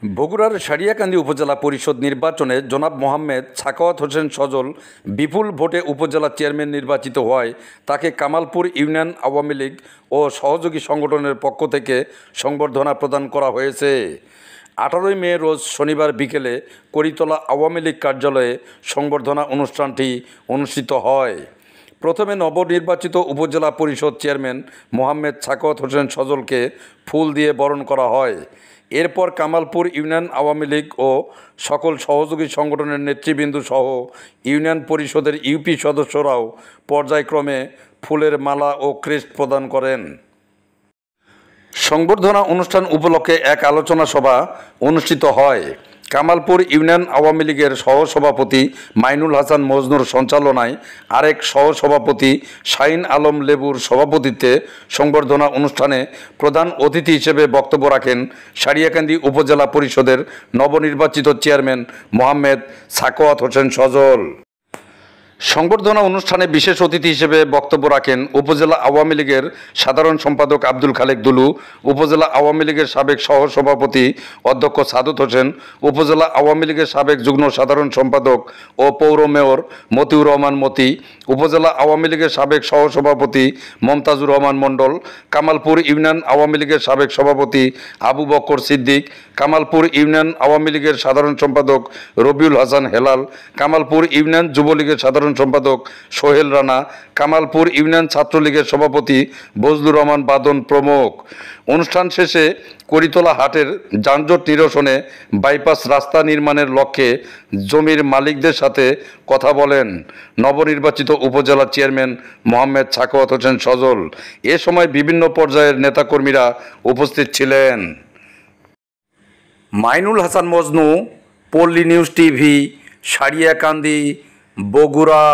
বগুড়ার সারিয়াকান্দি উপজেলা পরিষদ নির্বাচনে জনাব মোহাম্মদ সাখাওয়াত হোসেন সজল বিপুল ভোটে উপজেলা চেয়ারম্যান নির্বাচিত হওয়ায় তাকে কামালপুর ইউনিয়ন আওয়ামী লীগ ও সহযোগী সংগঠনের পক্ষ থেকে সংবর্ধনা প্রদান করা হয়েছে। 18 মে রোজ শনিবার বিকেলে করিতলা আওয়ামী লীগ কার্যালয়ে সংবর্ধনা অনুষ্ঠানটি অনুষ্ঠিত হয়। প্রথমে নবনির্বাচিত উপজেলা পরিষদ চেয়ারম্যান মোহাম্মদ সাখাওয়াত হোসেন সজলকে ফুল দিয়ে বরণ করা হয়। এরপর কামালপুর ইউনিয়ন আওয়ামী লীগ ও সকল সহযোগী সংগঠনের নেতৃবৃন্দ সহ ইউনিয়ন পরিষদের ইউপি সদস্যরাও পর্যায়ক্রমে ফুলের মালা ও ক্রেস্ট প্রদান করেন। সংবর্ধনা অনুষ্ঠান উপলক্ষে এক আলোচনা সভা অনুষ্ঠিত হয়। কামালপুর ইউনিয়ন আওয়ামী লীগের সহসভাপতি মাইনুল হাসান মজনুর সঞ্চালনায় আরেক সহসভাপতি শাহিন আলম লেবুর সভাপতিত্বে সংবর্ধনা অনুষ্ঠানে প্রধান অতিথি হিসেবে বক্তব্য রাখেন সারিয়াকান্দি উপজেলা পরিষদের নবনির্বাচিত চেয়ারম্যান মোহাম্মদ সাখাওয়াত হোসেন সজল। সংবর্ধনা অনুষ্ঠানে বিশেষ অতিথি হিসেবে বক্তব্য রাখেন উপজেলা আওয়ামী লীগের সাধারণ সম্পাদক আব্দুল খালেক দুলু, উপজেলা আওয়ামী লীগের সাবেক সহসভাপতি অধ্যক্ষ সাদত হোসেন, উপজেলা আওয়ামী লীগের সাবেক যুগ্ম সাধারণ সম্পাদক ও পৌর মেয়র মতিউর রহমান মতি, উপজেলা আওয়ামী লীগের সাবেক সহসভাপতি মমতাজুর রহমান মণ্ডল, কামালপুর ইউনিয়ন আওয়ামী লীগের সাবেক সভাপতি আবু বকর সিদ্দিক, কামালপুর ইউনিয়ন আওয়ামী লীগের সাধারণ সম্পাদক রবিউল হাসান হেলাল, কামালপুর ইউনিয়ন যুবলীগের সাধারণ সম্পাদক সোহেল রানা, কামালপুর ইউনিয়ন ছাত্রলীগের সভাপতি বজলুর রহমান বাদন প্রমুখ। অনুষ্ঠান শেষে করিতলা হাটের যানজট নিরসনে বাইপাস রাস্তা নির্মাণের লক্ষ্যে জমির মালিকদের সাথে কথা বলেন নবনির্বাচিত উপজেলা চেয়ারম্যান মোহাম্মদ সাখাওয়াত হোসেন সজল। এ সময় বিভিন্ন পর্যায়ের নেতাকর্মীরা উপস্থিত ছিলেন। মাইনুল হাসান মজনু, পল্লী নিউজ টিভি, সারিয়াকান্দি, বগুড়া।